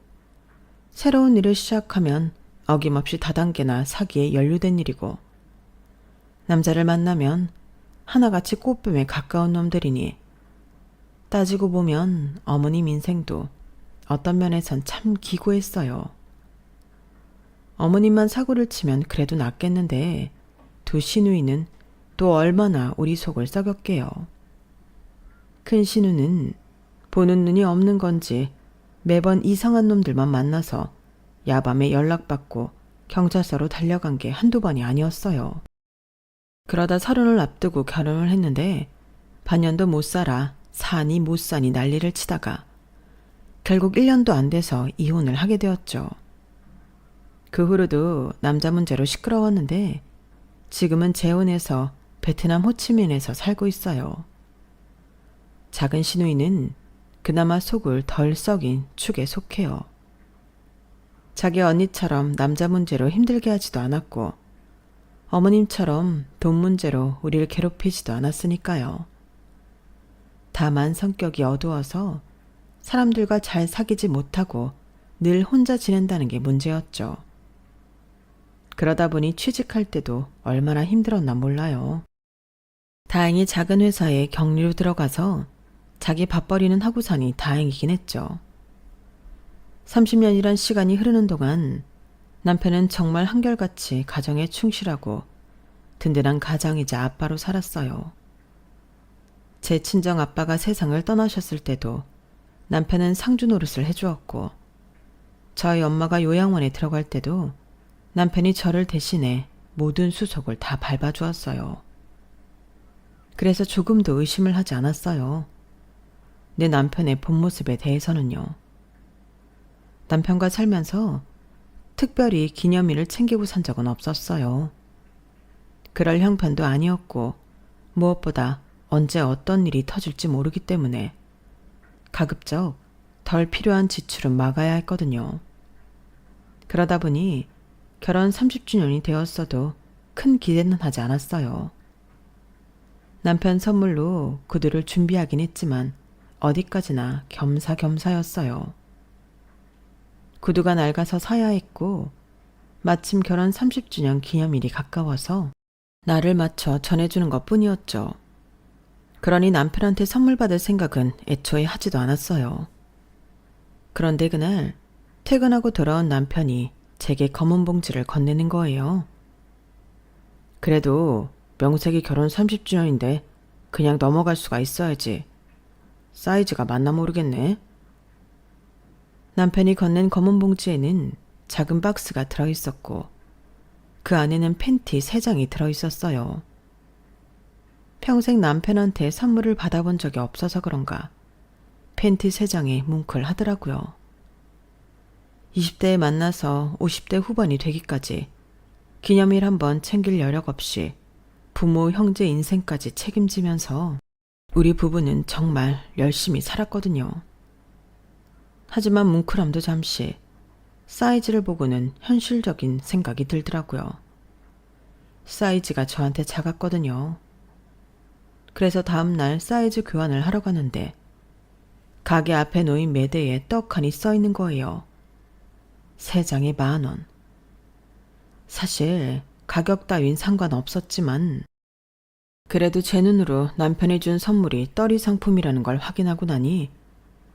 새로운 일을 시작하면 어김없이 다단계나 사기에 연루된 일이고 남자를 만나면 하나같이 꽃뱀에 가까운 놈들이니 따지고 보면 어머님 인생도 어떤 면에선 참 기고했어요. 어머님만 사고를 치면 그래도 낫겠는데 두 시누이는 또 얼마나 우리 속을 썩였게요. 큰 시누는 보는 눈이 없는 건지 매번 이상한 놈들만 만나서 야밤에 연락받고 경찰서로 달려간 게 한두 번이 아니었어요. 그러다 30을 앞두고 결혼을 했는데 반년도 못 살아 사니 못 사니 난리를 치다가 결국 1년도 안 돼서 이혼을 하게 되었죠. 그 후로도 남자 문제로 시끄러웠는데 지금은 재혼해서 베트남 호치민에서 살고 있어요. 작은 시누이는 그나마 속을 덜 썩인 축에 속해요. 자기 언니처럼 남자 문제로 힘들게 하지도 않았고 어머님처럼 돈 문제로 우리를 괴롭히지도 않았으니까요. 다만 성격이 어두워서 사람들과 잘 사귀지 못하고 늘 혼자 지낸다는 게 문제였죠. 그러다 보니 취직할 때도 얼마나 힘들었나 몰라요. 다행히 작은 회사에 격리로 들어가서 자기 밥벌이는 하고 사니 다행이긴 했죠. 30년이란 시간이 흐르는 동안 남편은 정말 한결같이 가정에 충실하고 든든한 가장이자 아빠로 살았어요. 제 친정 아빠가 세상을 떠나셨을 때도 남편은 상주 노릇을 해주었고 저희 엄마가 요양원에 들어갈 때도 남편이 저를 대신해 모든 수속을 다 밟아주었어요. 그래서 조금도 의심을 하지 않았어요. 내 남편의 본 모습에 대해서는요. 남편과 살면서 특별히 기념일을 챙기고 산 적은 없었어요. 그럴 형편도 아니었고 무엇보다 언제 어떤 일이 터질지 모르기 때문에 가급적 덜 필요한 지출은 막아야 했거든요. 그러다 보니 결혼 30주년이 되었어도 큰 기대는 하지 않았어요. 남편 선물로 구두를 준비하긴 했지만 어디까지나 겸사겸사였어요. 구두가 낡아서 사야 했고 마침 결혼 30주년 기념일이 가까워서 날을 맞춰 전해주는 것뿐이었죠. 그러니 남편한테 선물 받을 생각은 애초에 하지도 않았어요. 그런데 그날 퇴근하고 돌아온 남편이 제게 검은 봉지를 건네는 거예요. 그래도 명색이 결혼 30주년인데 그냥 넘어갈 수가 있어야지. 사이즈가 맞나 모르겠네. 남편이 건넨 검은 봉지에는 작은 박스가 들어있었고 그 안에는 팬티 3장이 들어있었어요. 평생 남편한테 선물을 받아본 적이 없어서 그런가 팬티 3장에 뭉클하더라고요. 20대에 만나서 50대 후반이 되기까지 기념일 한번 챙길 여력 없이 부모, 형제 인생까지 책임지면서 우리 부부는 정말 열심히 살았거든요. 하지만 뭉클함도 잠시 사이즈를 보고는 현실적인 생각이 들더라고요. 사이즈가 저한테 작았거든요. 그래서 다음날 사이즈 교환을 하러 가는데 가게 앞에 놓인 매대에 떡하니 써있는 거예요. 3장에 10,000원. 사실 가격 따윈 상관없었지만 그래도 제 눈으로 남편이 준 선물이 떨이 상품이라는 걸 확인하고 나니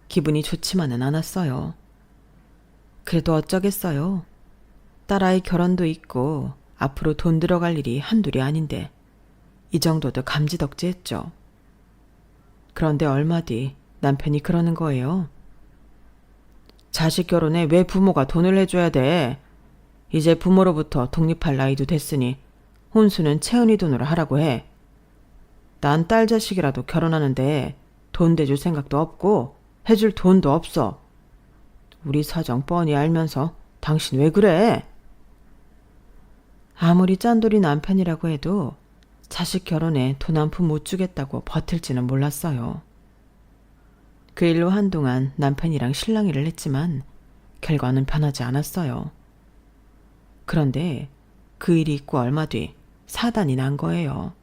기분이 좋지만은 않았어요. 그래도 어쩌겠어요. 딸아이 결혼도 있고 앞으로 돈 들어갈 일이 한둘이 아닌데 이 정도도 감지덕지했죠. 그런데 얼마 뒤 남편이 그러는 거예요. 자식 결혼에 왜 부모가 돈을 내줘야 돼? 이제 부모로부터 독립할 나이도 됐으니 혼수는 채은이 돈으로 하라고 해. 난 딸 자식이라도 결혼하는데 돈 대줄 생각도 없고 해줄 돈도 없어. 우리 사정 뻔히 알면서 당신 왜 그래? 아무리 짠돌이 남편이라고 해도 자식 결혼에 돈 한 푼 못 주겠다고 버틸지는 몰랐어요. 그 일로 한동안 남편이랑 실랑이를 했지만 결과는 변하지 않았어요. 그런데 그 일이 있고 얼마 뒤 사단이 난 거예요.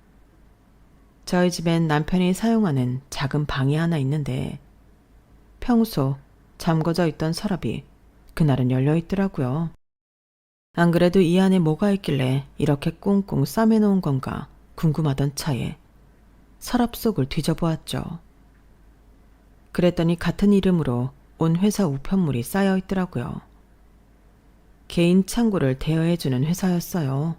저희 집엔 남편이 사용하는 작은 방이 하나 있는데 평소 잠궈져 있던 서랍이 그날은 열려 있더라고요. 안 그래도 이 안에 뭐가 있길래 이렇게 꽁꽁 싸매놓은 건가 궁금하던 차에 서랍 속을 뒤져보았죠. 그랬더니 같은 이름으로 온 회사 우편물이 쌓여 있더라고요. 개인 창고를 대여해주는 회사였어요.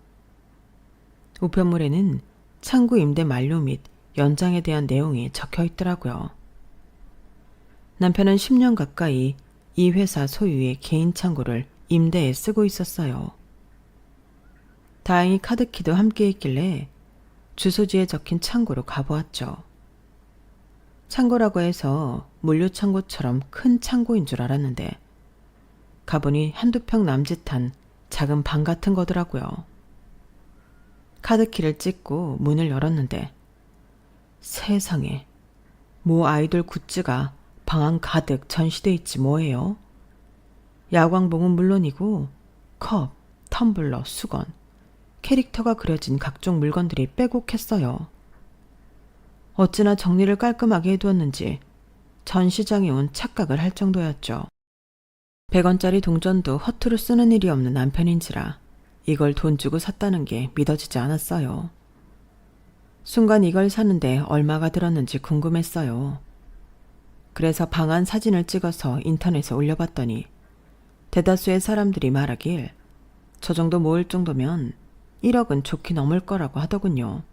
우편물에는 창고 임대 만료 및 연장에 대한 내용이 적혀 있더라고요. 남편은 10년 가까이 이 회사 소유의 개인 창고를 임대에 쓰고 있었어요. 다행히 카드키도 함께 있길래 주소지에 적힌 창고로 가보았죠. 창고라고 해서 물류창고처럼 큰 창고인 줄 알았는데 가보니 한두 평 남짓한 작은 방 같은 거더라고요. 카드키를 찍고 문을 열었는데 세상에, 모 아이돌 굿즈가 방 안 가득 전시돼 있지 뭐예요. 야광봉은 물론이고 컵, 텀블러, 수건, 캐릭터가 그려진 각종 물건들이 빼곡했어요. 어찌나 정리를 깔끔하게 해두었는지 전시장에 온 착각을 할 정도였죠. 100원짜리 동전도 허투루 쓰는 일이 없는 남편인지라 이걸 돈 주고 샀다는 게 믿어지지 않았어요. 순간 이걸 사는데 얼마가 들었는지 궁금했어요. 그래서 방 안 사진을 찍어서 인터넷에 올려봤더니 대다수의 사람들이 말하길 저 정도 모을 정도면 1억은 좋게 넘을 거라고 하더군요.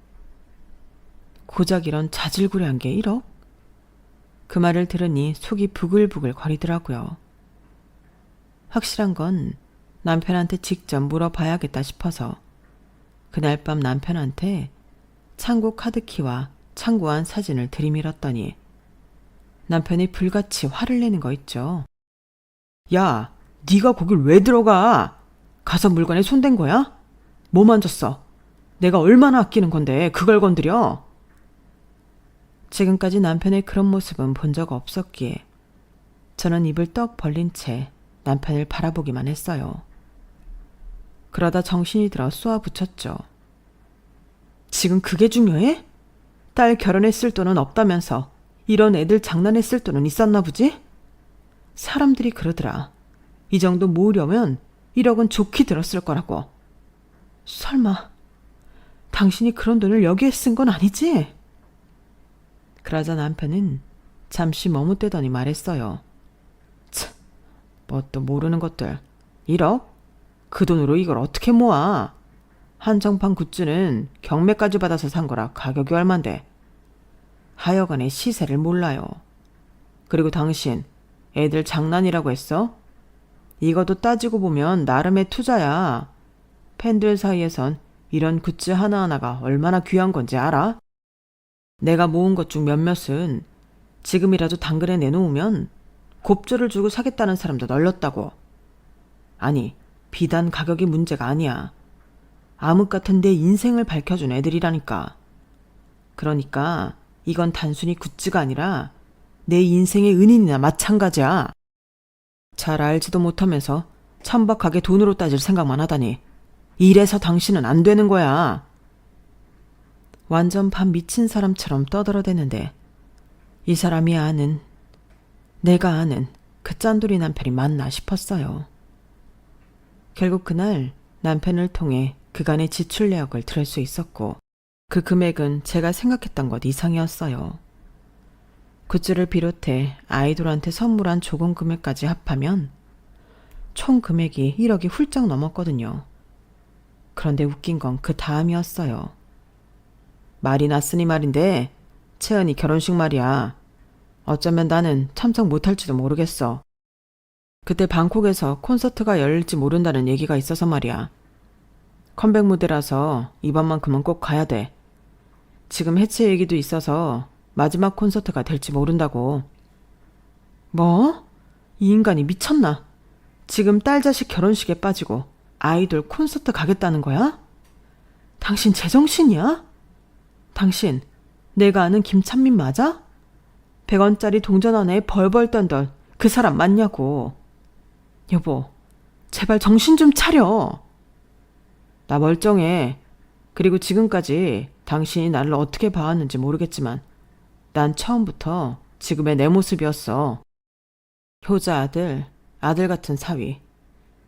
고작 이런 자질구레한 게 1억? 그 말을 들으니 속이 부글부글 거리더라고요. 확실한 건 남편한테 직접 물어봐야겠다 싶어서 그날 밤 남편한테 창고 카드키와 창고 안 사진을 들이밀었더니 남편이 불같이 화를 내는 거 있죠. 야, 네가 거길 왜 들어가? 가서 물건에 손댄 거야? 뭐 만졌어? 내가 얼마나 아끼는 건데 그걸 건드려? 지금까지 남편의 그런 모습은 본 적 없었기에 저는 입을 떡 벌린 채 남편을 바라보기만 했어요. 그러다 정신이 들어 쏘아붙였죠. 지금 그게 중요해? 딸 결혼했을 돈은 없다면서 이런 애들 장난했을 돈은 있었나 보지? 사람들이 그러더라. 이 정도 모으려면 1억은 좋게 들었을 거라고. 설마 당신이 그런 돈을 여기에 쓴 건 아니지? 그러자 남편은 잠시 머뭇대더니 말했어요. 참, 뭣도 모르는 것들. 1억? 그 돈으로 이걸 어떻게 모아? 한정판 굿즈는 경매까지 받아서 산 거라 가격이 얼만데. 하여간에 시세를 몰라요. 그리고 당신 애들 장난이라고 했어? 이것도 따지고 보면 나름의 투자야. 팬들 사이에선 이런 굿즈 하나하나가 얼마나 귀한 건지 알아? 내가 모은 것 중 몇몇은 지금이라도 당근에 내놓으면 곱절을 주고 사겠다는 사람도 널렸다고. 아니, 비단 가격이 문제가 아니야. 암흑 같은 내 인생을 밝혀준 애들이라니까. 그러니까 이건 단순히 굿즈가 아니라 내 인생의 은인이나 마찬가지야. 잘 알지도 못하면서 천박하게 돈으로 따질 생각만 하다니. 이래서 당신은 안 되는 거야. 완전 반 미친 사람처럼 떠들어대는데 이 사람이 아는, 내가 아는 그 짠돌이 남편이 맞나 싶었어요. 결국 그날 남편을 통해 그간의 지출 내역을 들을 수 있었고 그 금액은 제가 생각했던 것 이상이었어요. 굿즈를 비롯해 아이돌한테 선물한 조금 금액까지 합하면 총 금액이 1억이 훌쩍 넘었거든요. 그런데 웃긴 건 그 다음이었어요. 말이 났으니 말인데 채연이 결혼식 말이야. 어쩌면 나는 참석 못할지도 모르겠어. 그때 방콕에서 콘서트가 열릴지 모른다는 얘기가 있어서 말이야. 컴백 무대라서 이번만큼은 꼭 가야 돼. 지금 해체 얘기도 있어서 마지막 콘서트가 될지 모른다고. 뭐? 이 인간이 미쳤나? 지금 딸 자식 결혼식에 빠지고 아이돌 콘서트 가겠다는 거야? 당신 제정신이야? 당신 내가 아는 김찬민 맞아? 100원짜리 동전 하나에 벌벌 떨던 그 사람 맞냐고. 여보, 제발 정신 좀 차려. 나 멀쩡해. 그리고 지금까지 당신이 나를 어떻게 봐왔는지 모르겠지만 난 처음부터 지금의 내 모습이었어. 효자 아들, 아들 같은 사위,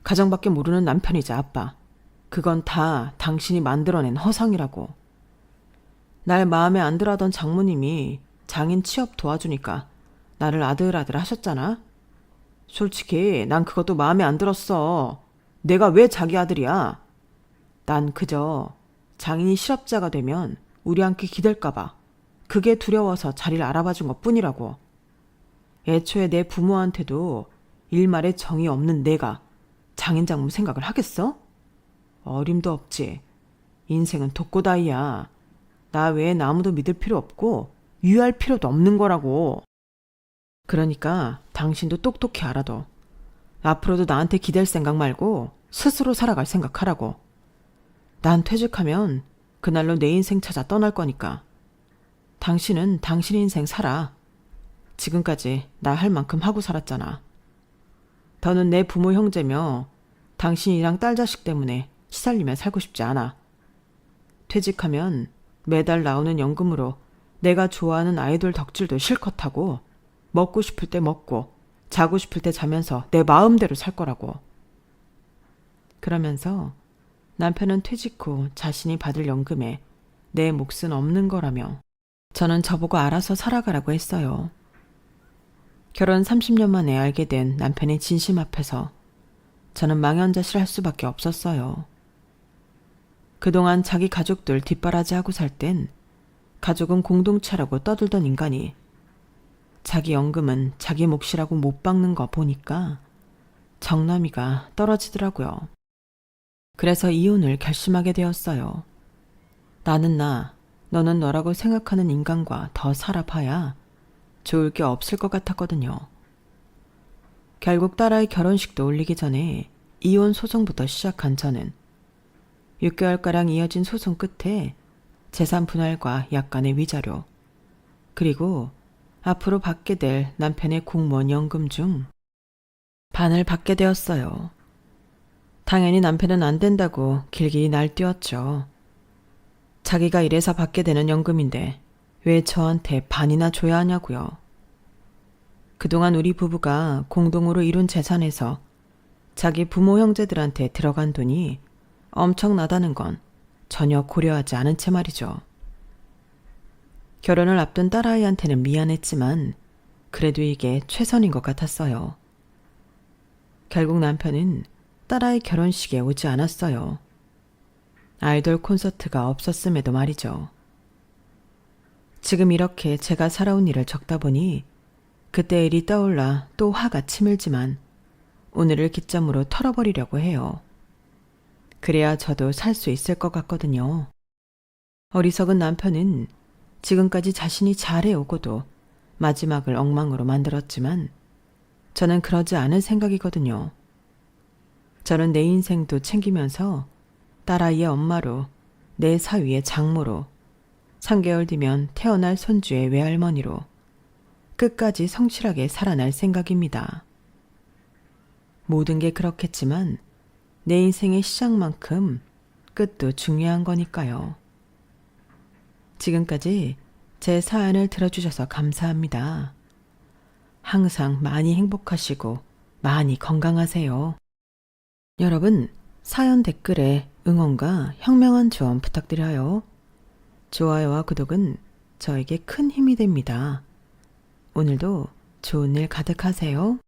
가정밖에 모르는 남편이자 아빠. 그건 다 당신이 만들어낸 허상이라고. 날 마음에 안 들어하던 장모님이 장인 취업 도와주니까 나를 아들아들 하셨잖아. 솔직히 난 그것도 마음에 안 들었어. 내가 왜 자기 아들이야? 난 그저 장인이 실업자가 되면 우리 함께 기댈까봐 그게 두려워서 자리를 알아봐 준 것뿐이라고. 애초에 내 부모한테도 일말에 정이 없는 내가 장인 장모 생각을 하겠어? 어림도 없지. 인생은 독고다이야. 나 외엔 아무도 믿을 필요 없고 유의할 필요도 없는 거라고. 그러니까 당신도 똑똑히 알아둬. 앞으로도 나한테 기댈 생각 말고 스스로 살아갈 생각하라고. 난 퇴직하면 그날로 내 인생 찾아 떠날 거니까. 당신은 당신 인생 살아. 지금까지 나 할 만큼 하고 살았잖아. 더는 내 부모 형제며 당신이랑 딸 자식 때문에 시살리며 살고 싶지 않아. 퇴직하면 매달 나오는 연금으로 내가 좋아하는 아이돌 덕질도 실컷 하고 먹고 싶을 때 먹고 자고 싶을 때 자면서 내 마음대로 살 거라고. 그러면서 남편은 퇴직 후 자신이 받을 연금에 내 몫은 없는 거라며 저는 저보고 알아서 살아가라고 했어요. 결혼 30년 만에 알게 된 남편의 진심 앞에서 저는 망연자실할 수밖에 없었어요. 그동안 자기 가족들 뒷바라지하고 살 땐 가족은 공동체라고 떠들던 인간이 자기 연금은 자기 몫이라고 못 박는 거 보니까 정남이가 떨어지더라고요. 그래서 이혼을 결심하게 되었어요. 나는 나, 너는 너라고 생각하는 인간과 더 살아봐야 좋을 게 없을 것 같았거든요. 결국 딸아이 결혼식도 올리기 전에 이혼 소송부터 시작한 저는 6개월가량 이어진 소송 끝에 재산 분할과 약간의 위자료, 그리고 앞으로 받게 될 남편의 공무원 연금 중 반을 받게 되었어요. 당연히 남편은 안 된다고 길길이 날뛰었죠. 자기가 이래서 받게 되는 연금인데 왜 저한테 반이나 줘야 하냐고요. 그동안 우리 부부가 공동으로 이룬 재산에서 자기 부모 형제들한테 들어간 돈이 엄청나다는 건 전혀 고려하지 않은 채 말이죠. 결혼을 앞둔 딸아이한테는 미안했지만 그래도 이게 최선인 것 같았어요. 결국 남편은 딸아이 결혼식에 오지 않았어요. 아이돌 콘서트가 없었음에도 말이죠. 지금 이렇게 제가 살아온 일을 적다 보니 그때 일이 떠올라 또 화가 치밀지만 오늘을 기점으로 털어버리려고 해요. 그래야 저도 살 수 있을 것 같거든요. 어리석은 남편은 지금까지 자신이 잘해오고도 마지막을 엉망으로 만들었지만 저는 그러지 않을 생각이거든요. 저는 내 인생도 챙기면서 딸아이의 엄마로, 내 사위의 장모로, 3개월 뒤면 태어날 손주의 외할머니로 끝까지 성실하게 살아날 생각입니다. 모든 게 그렇겠지만 내 인생의 시작만큼 끝도 중요한 거니까요. 지금까지 제 사연을 들어주셔서 감사합니다. 항상 많이 행복하시고 많이 건강하세요. 여러분, 사연 댓글에 응원과 현명한 조언 부탁드려요. 좋아요와 구독은 저에게 큰 힘이 됩니다. 오늘도 좋은 일 가득하세요.